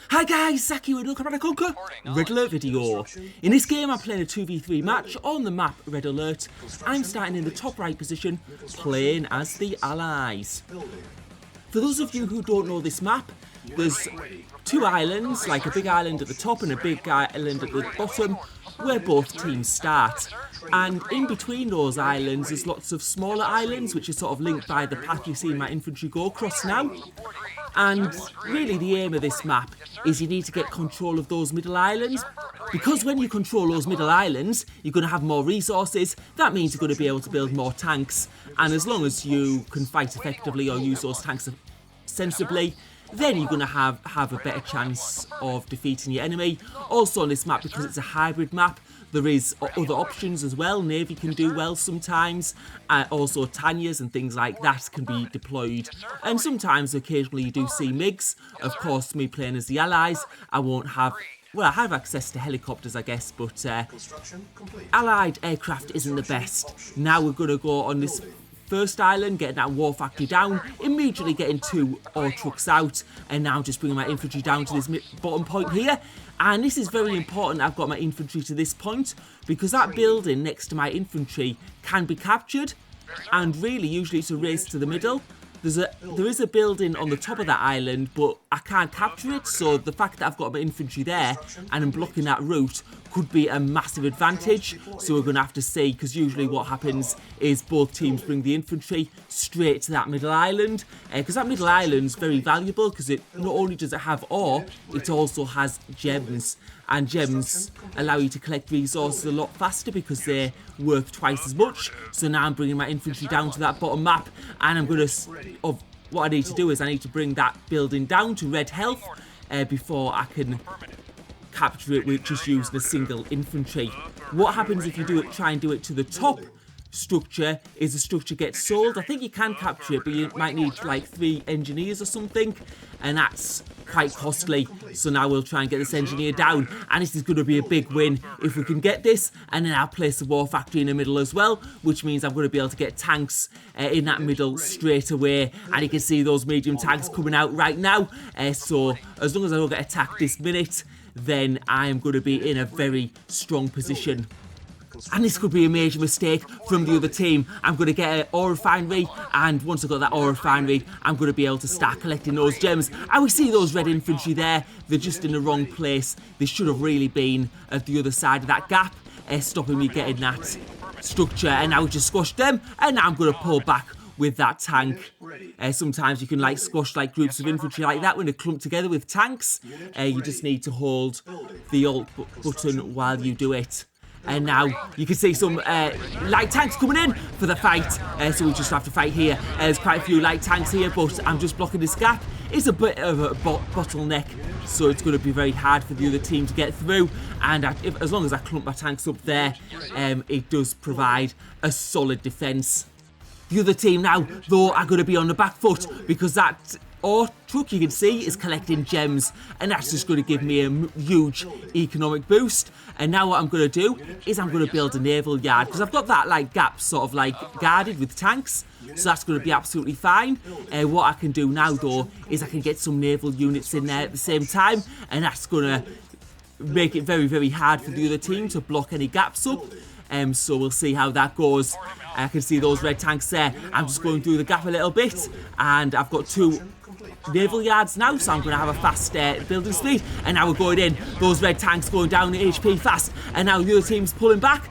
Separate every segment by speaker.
Speaker 1: Hi guys, Zach here and welcome to Conquer Red Alert video. In this game I'm playing a 2v3 match on the map Red Alert. I'm starting in the top right position, playing as the Allies. For those of you who don't know this map, there's two islands, like a big island at the top and a big island at the bottom, where both teams start. And in between those islands there's lots of smaller islands which are sort of linked by the path you see my infantry go across now. And really the aim of this map is you need to get control of those middle islands, because when you control those middle islands you're going to have more resources. That means you're going to be able to build more tanks, and as long as you can fight effectively or use those tanks sensibly, then you're going to have a better chance of defeating your enemy. Also on this map, because it's a hybrid map, there is other options as well. Navy can do well sometimes, also Tanyas and things like that can be deployed, and sometimes occasionally you do see MiGs. Of course, me playing as the Allies, I won't have, well, I have access to helicopters I guess, but Allied aircraft isn't the best. Now we're going to go on this first island, getting that war factory down, immediately getting two ore trucks out, and now just bringing my infantry down to this bottom point here. And this is very important, I've got my infantry to this point, because that building next to my infantry can be captured, and really usually it's a race to the middle. There is a building on the top of that island, but I can't capture it, so the fact that I've got my infantry there and I'm blocking that route could be a massive advantage. So we're going to have to see, because usually what happens is both teams bring the infantry straight to that middle island, because that middle island's very valuable, because it not only does it have ore, it also has gems, and gems allow you to collect resources a lot faster because they're worth twice as much. So now I'm bringing my infantry down to that bottom map, and I'm going to, what I need to do is I need to bring that building down to red health before I can capture it with just using a single infantry. What happens if you try and do it to the top structure is the structure gets sold. I think you can capture it, but you might need like 3 engineers or something, and that's quite costly. So now we'll try and get this engineer down, and this is going to be a big win if we can get this. And then I'll place the war factory in the middle as well, which means I'm going to be able to get tanks in that middle straight away. And you can see those medium tanks coming out right now, so as long as I don't get attacked this minute, then I am going to be in a very strong position. And this could be a major mistake from the other team. I'm going to get an ore refinery, and once I've got that ore refinery, I'm going to be able to start collecting those gems. And we see those red infantry there. They're just in the wrong place. They should have really been at the other side of that gap, stopping me getting that structure. And now we just squashed them, and now I'm going to pull back with that tank. Sometimes you can like squash like groups of infantry like that when they're clumped together with tanks. You just need to hold the alt button while you do it. And now you can see some light tanks coming in for the fight, so we just have to fight here. There's quite a few light tanks here, but I'm just blocking this gap. It's a bit of a bottleneck, so it's going to be very hard for the other team to get through. And as long as I clump my tanks up there, it does provide a solid defence. The other team now, though, are going to be on the back foot, because that ore truck you can see is collecting gems, and that's just going to give me a huge economic boost. And now what I'm going to do is I'm going to build a naval yard, because I've got that like gap sort of like guarded with tanks, so that's going to be absolutely fine. What I can do now though is I can get some naval units in there at the same time, and that's going to make it very, very hard for the other team to block any gaps up. So we'll see how that goes. I can see those red tanks there. I'm just going through the gap a little bit, and I've got 2 naval yards now, so I'm going to have a fast building speed. And now we're going in. Those red tanks going down the HP fast, and now the other team's pulling back.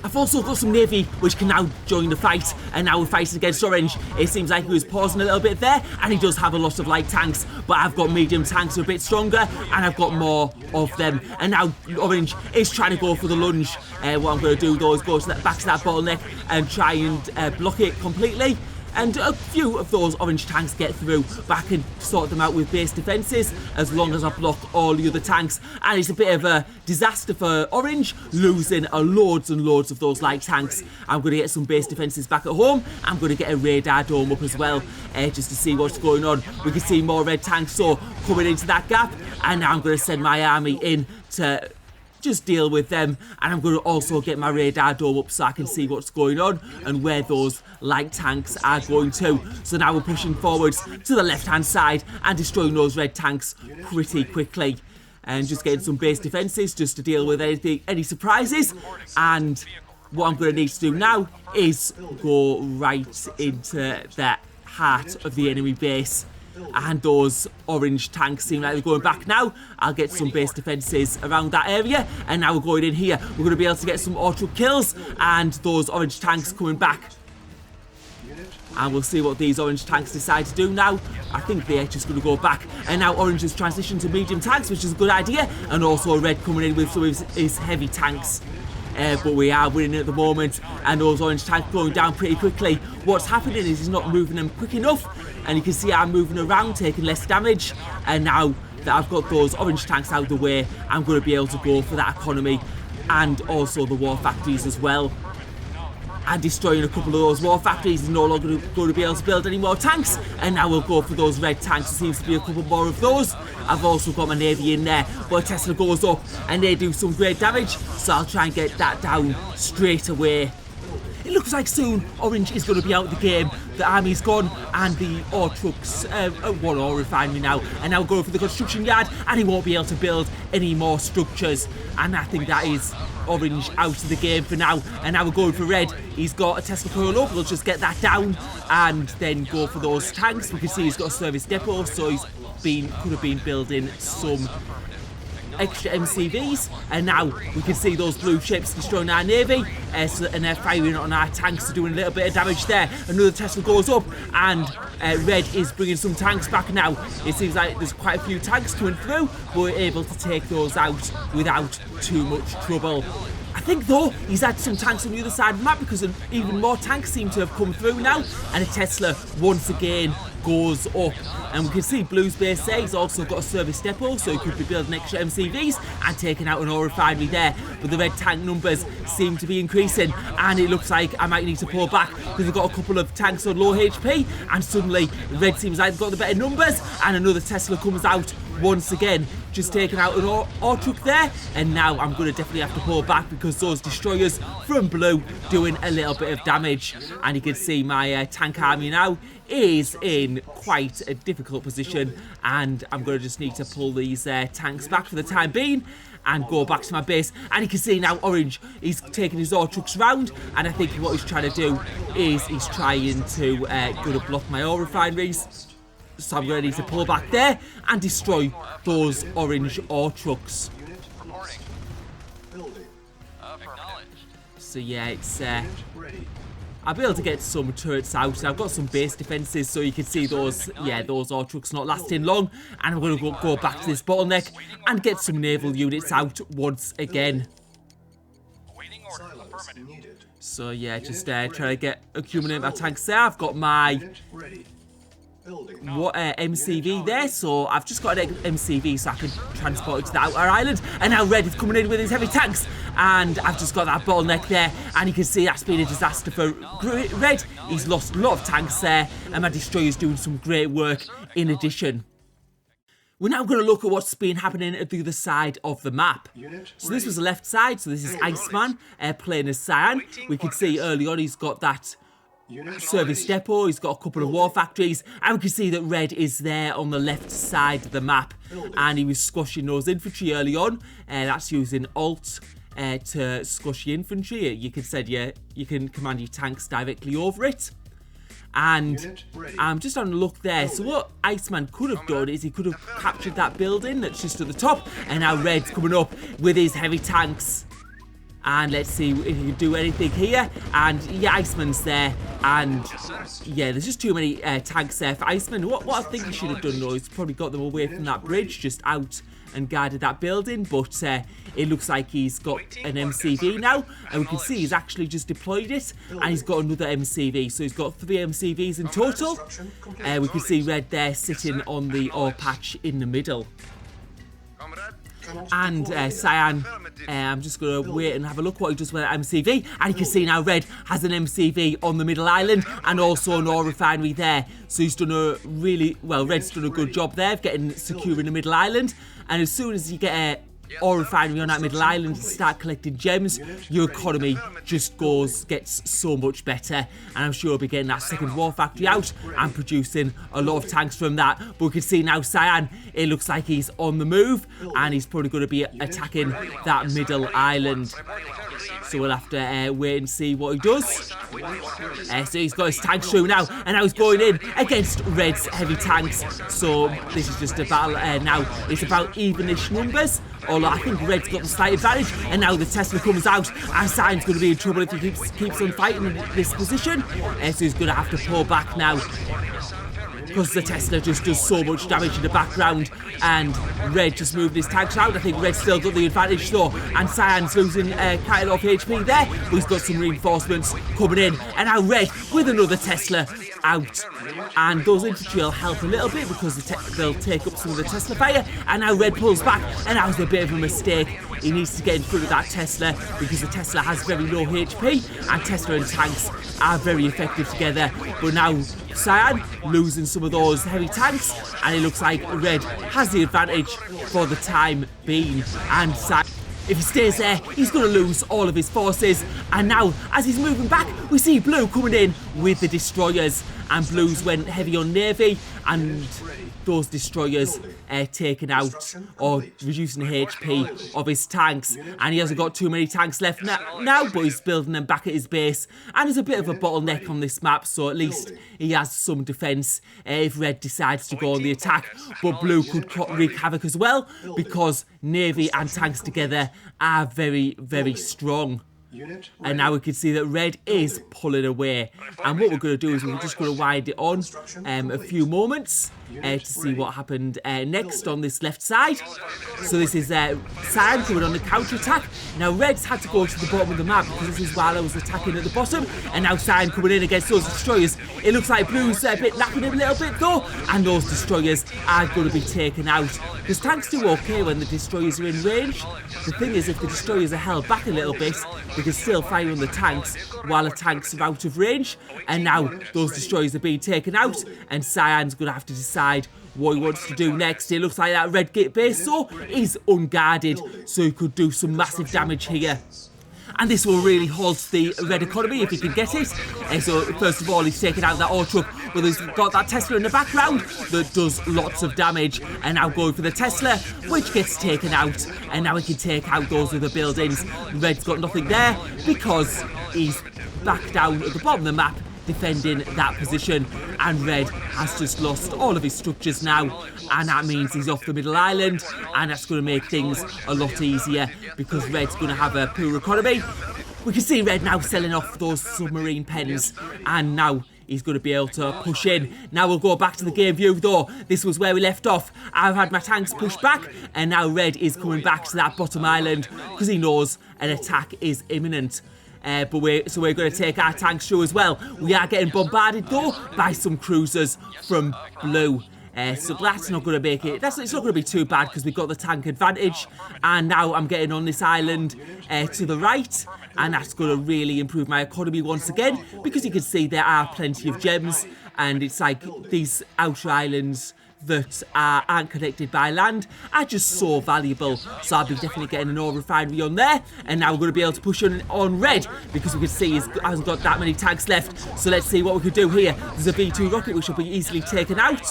Speaker 1: I've also got some navy which can now join the fight, and now we're fighting against orange. It seems like he was pausing a little bit there, and he does have a lot of light tanks, but I've got medium tanks who are a bit stronger, and I've got more of them. And now orange is trying to go for the lunge. What I'm going to do though is go back to that bottleneck and try and block it completely. And a few of those orange tanks get through, but I can sort them out with base defences as long as I block all the other tanks. And it's a bit of a disaster for orange, losing loads and loads of those light tanks. I'm going to get some base defences back at home. I'm going to get a radar dome up as well, just to see what's going on. We can see more red tanks so coming into that gap, and now I'm going to send my army in to just deal with them, and I'm going to also get my radar dome up so I can see what's going on and where those light tanks are going to. So now we're pushing forwards to the left hand side and destroying those red tanks pretty quickly, and just getting some base defenses just to deal with any surprises. And what I'm going to need to do now is go right into the heart of the enemy base. And those orange tanks seem like they're going back now. I'll get some base defenses around that area. And now we're going in here. We're going to be able to get some auto kills. And those orange tanks coming back. And we'll see what these orange tanks decide to do now. I think they're just going to go back. And now orange has transitioned to medium tanks, which is a good idea. And also red coming in with some of his heavy tanks. But we are winning at the moment, and those orange tanks going down pretty quickly. What's happening is he's not moving them quick enough, and you can see I'm moving around, taking less damage. And now that I've got those orange tanks out of the way, I'm going to be able to go for that economy and also the war factories as well. And destroying a couple of those war factories is no longer going to be able to build any more tanks. And now we'll go for those red tanks. There seems to be a couple more of those. I've also got my navy in there, but Tesla goes up and they do some great damage, so I'll try and get that down straight away. It looks like soon orange is going to be out of the game. The army's gone and the ore trucks, one ore refinery now, and now going for the construction yard, and he won't be able to build any more structures. And I think that is orange out of the game for now. And now we're going for red. He's got a Tesla coil up. We'll just get that down and then go for those tanks. We can see he's got a service depot, so he's could have been building some extra MCVs, and now we can see those blue ships destroying our navy, and they're firing on our tanks, doing a little bit of damage there. Another Tesla goes up, and red is bringing some tanks back now. It seems like there's quite a few tanks coming through, but we're able to take those out without too much trouble. I think though he's had some tanks on the other side of the map, because even more tanks seem to have come through now, and a Tesla once again goes up. And we can see Blue's base there, he's also got a service depot, so he could be building extra MCVs and taking out an ore refinery there. But the red tank numbers seem to be increasing, and it looks like I might need to pull back, because we've got a couple of tanks on low HP, and suddenly red seems like they've got the better numbers, and another Tesla comes out once again, just taking out an ore truck there. And now I'm going to definitely have to pull back, because those destroyers from blue doing a little bit of damage. And you can see my tank army now is in quite a difficult position, and I'm going to just need to pull these tanks back for the time being and go back to my base. And you can see now orange, he's taking his ore trucks round, and I think what he's trying to do is he's trying to block my ore refineries. So I'm going to need to pull back there and destroy those orange ore trucks. So yeah, it's I'll be able to get some turrets out, and I've got some base defenses, so you can see those, those ore trucks not lasting long. And I'm going to go back to this bottleneck and get some naval units out once again. So yeah, just trying to accumulate my tanks there. I've got my MCV there, so I've just got an MCV so I can transport it to the outer island. And now red is coming in with his heavy tanks, and I've just got that bottleneck there, and you can see that's been a disaster for red. He's lost a lot of tanks there, and my destroyer's doing some great work in addition. We're now going to look at what's been happening at the other side of the map. So this was the left side, so this is Iceman playing as Cyan. We can see early on he's got that service depot, he's got a couple of war factories, and we can see that red is there on the left side of the map, and he was squashing those infantry early on. That's using Alt to squash the infantry. You can command your tanks directly over it. And I'm just on a look there. So what Iceman could have done is he could have captured that building that's just at the top, and now red's coming up with his heavy tanks. And let's see if he can do anything here. And yeah, Iceman's there. And yeah, there's just too many tanks there for Iceman. What I think he should have done though is probably got them away from that bridge, just out and guarded that building. But it looks like he's got an MCV now. And we can see he's actually just deployed it. And he's got another MCV. So he's got 3 MCVs in total. We can see red there sitting on the ore patch in the middle. And Cyan, I'm just going to wait and have a look what he does with that MCV. And you can see now red has an MCV on the middle island and also an ore refinery there. So he's done a red's done a good job there of securing the middle island. And as soon as you get ore refinery on that middle island and start collecting gems, your economy just gets so much better. And I'm sure we'll be getting that second war factory out and producing a lot of tanks from that. But we can see now Cyan, it looks like he's on the move and he's probably going to be attacking that middle island. So we'll have to wait and see what he does. So he's got his tanks through now, and now he's going in against Red's heavy tanks. So this is just a battle now. It's about evenish numbers. Although I think Red's got the slight advantage, and now the Tesla comes out, and Cyan's going to be in trouble if he keeps on fighting in this position. So he's going to have to pull back now, because the Tesla just does so much damage in the background, and Red just moved his tanks out. I think Red's still got the advantage though, and Cyan's losing quite a lot of HP there, but he's got some reinforcements coming in, and now Red with another Tesla out. And those infantry will help a little bit because they'll take up some of the Tesla fire, and now Red pulls back, and that was a bit of a mistake. He needs to get in front of that Tesla because the Tesla has very low HP, and Tesla and tanks are very effective together. But now Cyan losing some of those heavy tanks, and it looks like Red has the advantage for the time being. And Cyan, if he stays there, he's going to lose all of his forces. And now, as he's moving back, we see Blue coming in with the destroyers. And Blues went heavy on Navy, and those destroyers taken out or reducing the HP of his tanks. And he hasn't got too many tanks left now, but he's building them back at his base. And there's a bit of a bottleneck on this map, so at least he has some defence if Red decides to go on the attack. But Blue could wreak havoc as well, because Navy and tanks together are very, very strong. And now we can see that Red is pulling away, and what we're going to do is we're just going to wind it on a few moments to see what happened next on this left side. So this is Cyan coming on the counter attack. Now Red's had to go to the bottom of the map because this is while I was attacking at the bottom, and now Cyan coming in against those destroyers. It looks like Blue's a bit napping him a little bit though, and those destroyers are going to be taken out, because tanks do okay when the destroyers are in range. The thing is, if the destroyers are held back a little bit, they can still fire on the tanks while the tanks are out of range. And now those destroyers are being taken out, and Cyan's going to have to decide what he wants to do next. It looks like that Red Gate base so is unguarded, so he could do some massive damage here. And this will really halt the Red economy if he can get it. And so first of all, he's taken out that ore truck, but he's got that Tesla in the background that does lots of damage. And now going for the Tesla, which gets taken out. And now he can take out those other buildings. Red's got nothing there because he's back down at the bottom of the map defending that position, and Red has just lost all of his structures now, and that means he's off the middle island, and that's going to make things a lot easier because Red's going to have a poor economy. We can see Red now selling off those submarine pens, and now he's going to be able to push in. Now we'll go back to the game view though. This was where we left off. I've had my tanks pushed back, and now Red is coming back to that bottom island because he knows an attack is imminent. So we're going to take our tanks through as well. We are getting bombarded though by some cruisers from Blue. So that's not going to make it. It's not going to be too bad because we've got the tank advantage. And now I'm getting on this island to the right, and that's going to really improve my economy once again, because you can see there are plenty of gems, and it's like these outer islands that aren't connected by land are just so valuable. So I'll be definitely getting an ore refinery on there, and now we're going to be able to push on Red because we can see he hasn't got that many tanks left. So let's see what we can do here. There's a V2 rocket which will be easily taken out.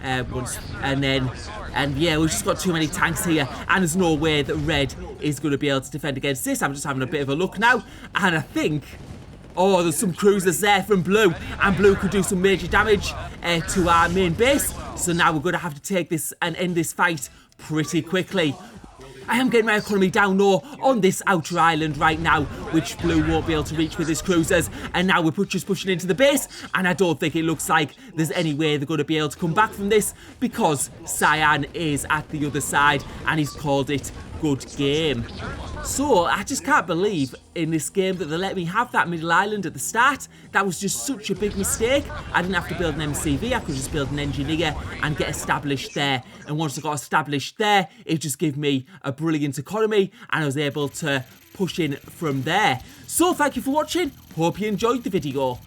Speaker 1: And yeah, we've just got too many tanks here, and there's no way that Red is going to be able to defend against this. I'm just having a bit of a look now, and I think, oh, there's some cruisers there from Blue, and Blue could do some major damage to our main base. So now we're going to have to take this and end this fight pretty quickly. I am getting my economy down though on this outer island right now, which Blue won't be able to reach with his cruisers. And now we're just pushing into the base, and I don't think it looks like there's any way they're going to be able to come back from this, because Cyan is at the other side and he's called it good game. So I just can't believe in this game that they let me have that middle island at the start. That was just such a big mistake. I didn't have to build an MCV, I could just build an engineer and get established there. And once I got established there, it just gave me a brilliant economy, and I was able to push in from there. So thank you for watching, hope you enjoyed the video.